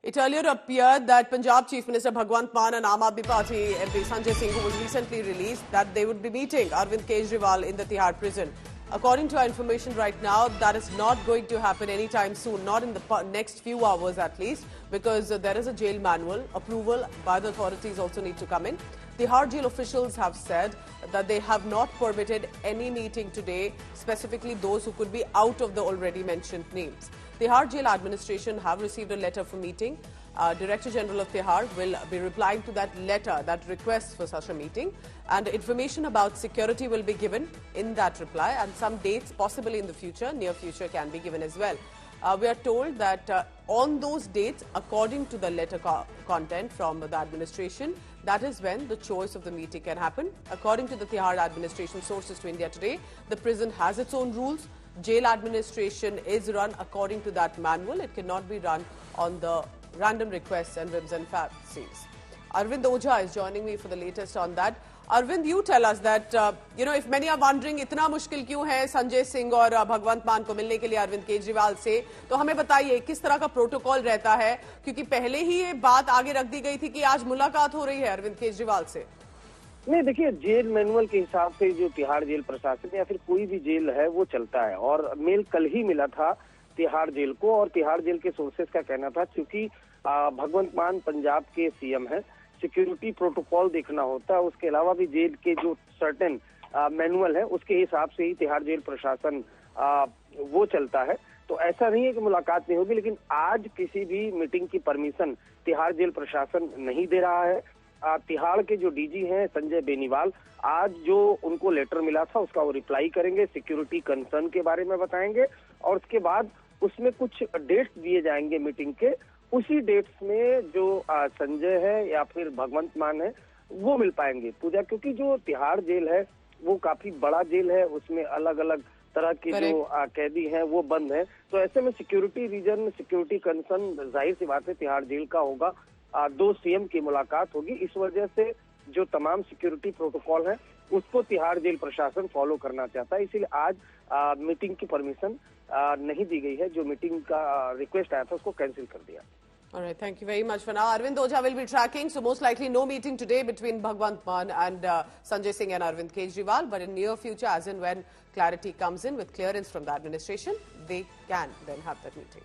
It earlier appeared that Punjab Chief Minister Bhagwant Mann and Aam Aadmi Party MP Sanjay Singh, who was recently released, that they would be meeting Arvind Kejriwal in the Tihar prison. According to our information right now, that is not going to happen anytime soon, not in the next few hours at least, because there is a jail manual. Approval by the authorities also need to come in. Tihar jail officials have said that they have not permitted any meeting today, specifically those who could be out of the already mentioned names. Tihar jail administration have received a letter for meeting. Director General of Tihar will be replying to that letter, that request for such a meeting, and information about security will be given in that reply, and some dates possibly in the future, near future, can be given as well. We are told that on those dates, according to the letter content from the administration, that is when the choice of the meeting can happen. According to the Tihar administration sources to India Today, the prison has its own rules. Jail administration is run according to that manual. It cannot be run on the random requests and whims and fancies. Arvind Ojha is joining me for the latest on that. Arvind, you tell us that, if many are wondering, इतना मुश्किल क्यों है संजय सिंह और भगवंत मान को मिलने के लिए अरविंद केजरीवाल से, तो हमें बताइए किस तरह का प्रोटोकॉल रहता है, क्योंकि पहले ही ये बात आगे रख दी गई थी कि आज मुलाकात हो रही है अरविंद केजरीवाल से। नहीं, देखिए, जेल मैनुअल के हिसाब से जो तिहाड़ जेल प्रशासन या फिर कोई भी जेल है वो चलता है, और मेल कल ही मिला था तिहाड़ जेल को, और तिहाड़ जेल के सोर्सेस का कहना था क्योंकि भगवंत मान पंजाब के सीएम हैं, सिक्योरिटी प्रोटोकॉल देखना होता है, उसके अलावा भी जेल के जो सर्टेन मैनुअल है उसके हिसाब से ही तिहाड़ जेल प्रशासन वो चलता है। तो ऐसा नहीं है कि मुलाकात नहीं होगी, लेकिन आज किसी भी मीटिंग की परमिशन तिहाड़ जेल प्रशासन नहीं दे रहा है। तिहाड़ के जो डीजी हैं संजय बेनीवाल, आज जो उनको लेटर मिला था उसका वो रिप्लाई करेंगे, सिक्योरिटी कंसर्न के बारे में बताएंगे, और उसके बाद उसमें कुछ डेट्स दिए जाएंगे मीटिंग के। उसी डेट्स में जो संजय है या फिर भगवंत मान है वो मिल पाएंगे पूजा, क्योंकि जो तिहाड़ जेल है वो काफी बड़ा जेल है, उसमें अलग अलग तरह के जो कैदी हैं वो बंद हैं, तो ऐसे में सिक्योरिटी रीजन, सिक्योरिटी कंसर्न जाहिर सी बात है तिहाड़ जेल का होगा। दो सीएम की मुलाकात होगी, इस वजह से जो तमाम सिक्योरिटी प्रोटोकॉल है उसको तिहाड़ जेल प्रशासन फॉलो करना चाहता है, इसीलिए आज मीटिंग की परमिशन नहीं दी गई है। जो मीटिंग का रिक्वेस्ट आया था उसको कैंसिल कर दिया। All right, thank you very much for now. Arvind Ojha will be tracking, so most likely no meeting today between Bhagwant Mann and Sanjay Singh and Arvind Kejriwal, but in near future, as and when clarity comes in with clearance from the administration, they can then have that meeting.